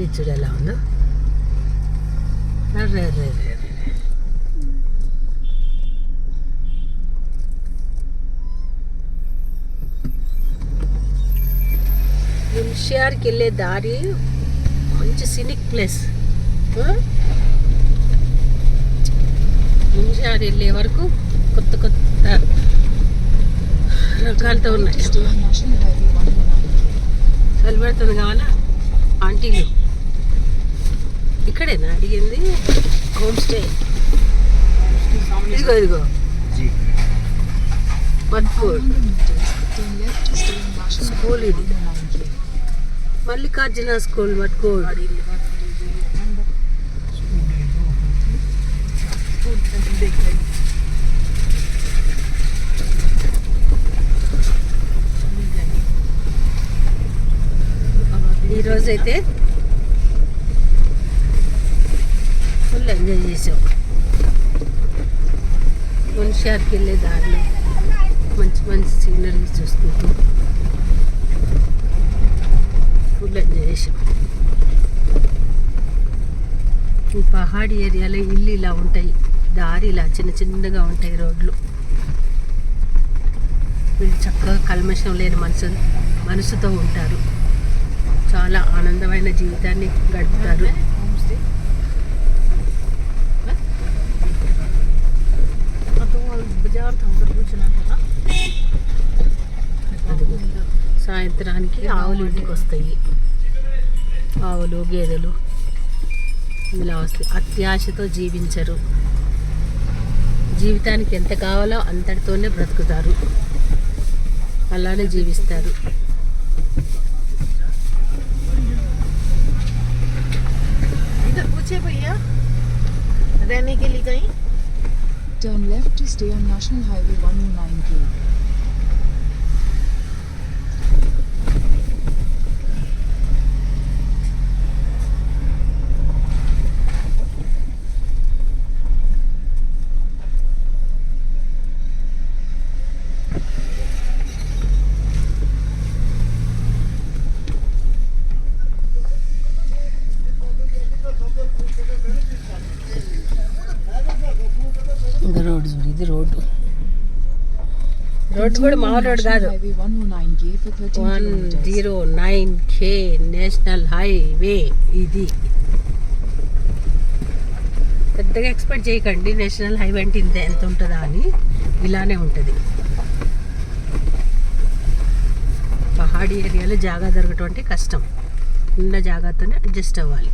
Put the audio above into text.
ఇది చూడు ఎలా ఉందో. అర్రే అర్రే అర్రే అర్రే. మున్షియార్కి వెళ్ళే దారి మంచి సినిక్ ప్లేస్. మున్షియార్ వెళ్ళే వరకు కొత్త కొత్త రకాలతో ఉన్నాయి. చలి పెడుతుంది కావాలా ఆంటీలు? ఇక్కడేనా అడిగింది? Home stay. ఇదిగో ఇదిగో మద్పూర్ స్కూల్. ఇది మల్లికార్జున స్కూల్ మద్పూర్. ఈరోజైతే ఫుల్ ఎంజాయ్ చేసాం. మున్షియార్కి వెళ్ళే దారిలో మంచి మంచి సీనరీ చూసుకుంటూ ఫుల్ ఎంజాయ్ చేసాం. ఈ పహాడీ ఏరియాలో ఇల్లు ఇలా ఉంటాయి, దారి ఇలా చిన్న చిన్నగా ఉంటాయి రోడ్లు. వీళ్ళు చక్కగా కల్మషం లేని మనసుతో ఉంటారు. చాలా ఆనందమైన జీవితాన్ని గడుపుతారు. సాయంత్రానికి ఆవులు ఇంటికి వస్తాయి. ఆవులు గేదెలు ఇలా వస్తాయి. అత్యాశతో జీవించరు. జీవితానికి ఎంత కావాలో అంతటితోనే బ్రతుకుతారు, అలానే జీవిస్తారు. भैया रहने के लिए कहीं Turn left to stay on National Highway 109K. Road చూడు, ఇది రోడ్డు. రోడ్డు కూడా మా రోడ్డు కాదు. 109K national highway. ఇది పెద్దగా ఎక్స్పెక్ట్ చేయకండి నేషనల్ హైవే అంటే ఇంత ఎంత ఉంటుందా అని. ఇలానే ఉంటుంది. పహాడీ ఏరియాలో జాగా దొరకటం అంటే కష్టం. ఉన్న జాగాతోనే అడ్జస్ట్ అవ్వాలి.